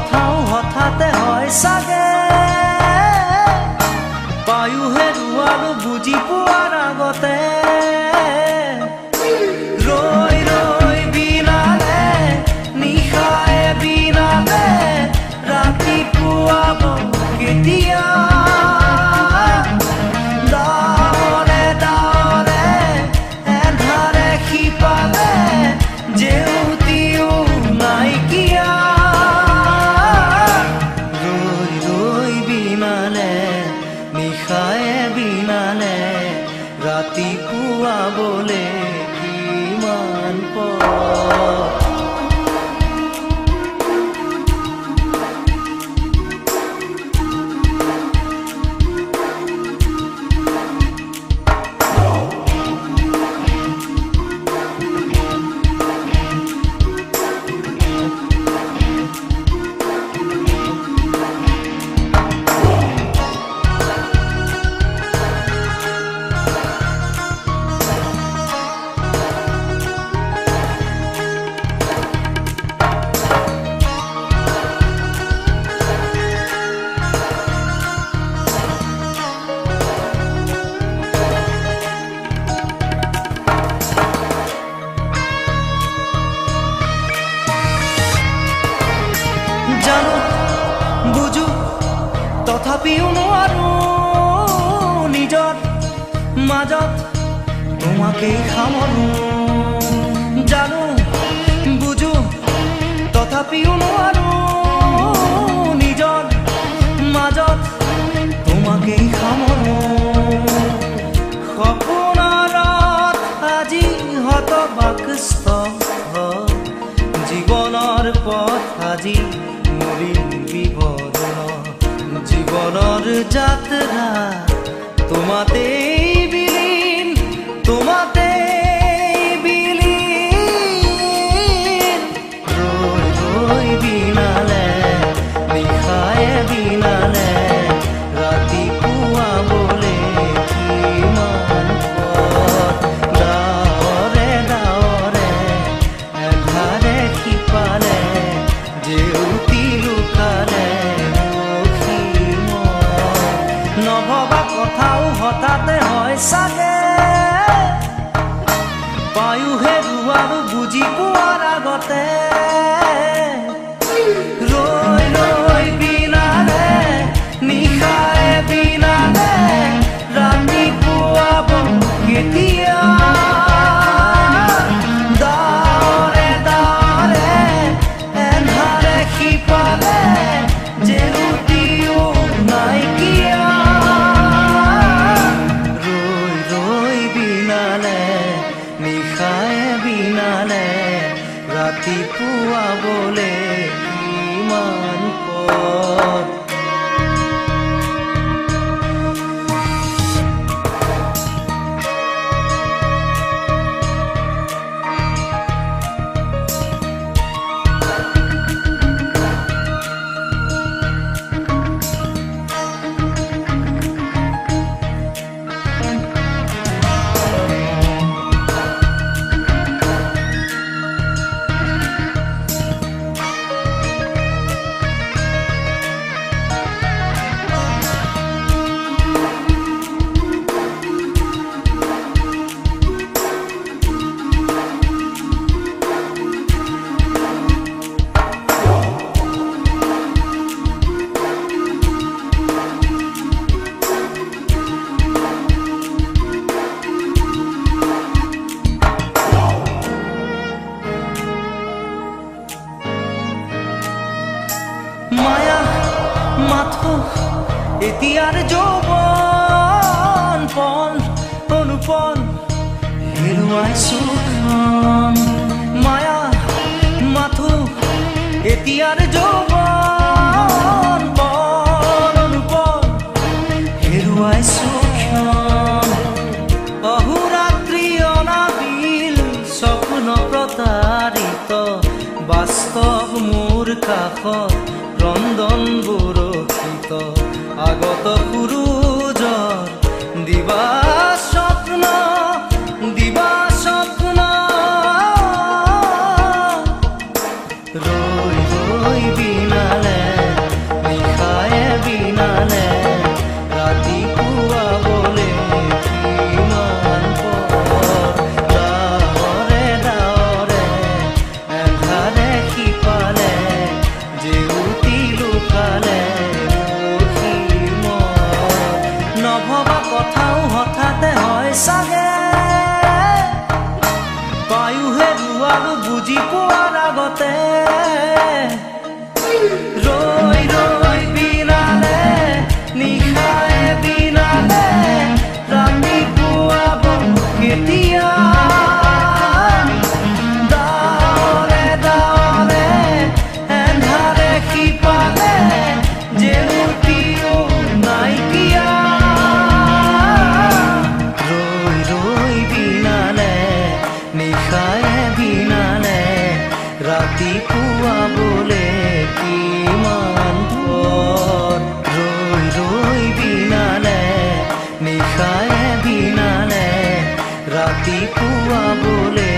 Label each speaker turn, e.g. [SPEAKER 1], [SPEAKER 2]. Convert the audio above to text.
[SPEAKER 1] কথাও হঠাতে হয় চাগে পায়ো হেৰুৱালো বুজি পোৱাৰ আগতে ৰৈ ৰৈ বিনালে নিশায়ে বিনালে ৰাতিপুৱাব কেতিয়া ডাৱৰে ডাৱৰে এন্ধাৰে সিপালে জেউতিও নাইকিয়া ৰৈ ৰৈ বিনালে নিশায়ে বিনালে ৰাতিপুৱাবলে কিমান পৰ জানো বুঝো তথাপিও নোৱাৰো নিজৰ মাজত তোমাকেই সামৰো জানো বুঝো তথাপিও নোৱাৰো নিজৰ মাজত তোমাকেই সামৰো সপোনত আজি হতবাকস্থ জীৱনৰ পথ আজি জীবনৰ যাত্ৰা তোমাতেই বিলীন তোমাতেই বিলীন ৰৈ ৰৈ বিনালে নিশায়ে বিনালে ৰাতিপুৱাবলে কিমান পথ ডাৱৰে ডাৱৰে এন্ধাৰে সিপালে জেউতি লুকালে নভবা কথাও হঠাতে হয় চাগে পায়ো হেৰুৱালো বুজি পোৱাৰ আগতে ৰৈ ৰৈ বিনালে নিশায়ে বিনালে ৰাতিপুৱাব কেতিয়া ডাৱৰে ডাৱৰে এন্ধাৰে সিপালে জেউতিও নাইকিয়া নিশায়ে বিনালে ৰাতিপুৱাবলে কিমান পথ মায়া মাথো এতিয়াৰ যৌৱন পল অনুপল হেৰুৱাইছো মায়া মাথো এতিয়াৰ যৌৱন পল অনুপল হেৰুৱাইছো অহোৰাত্ৰি অনাবিল স্বপ্ন প্ৰতাৰিত বাস্তৱ মোৰ কাষত ৰন্ধন বৰষিত আগত সূৰুজৰ দিবা স্বপ্ন ৰৈ ৰৈ বিনালে ৰাতি পুৱাবলে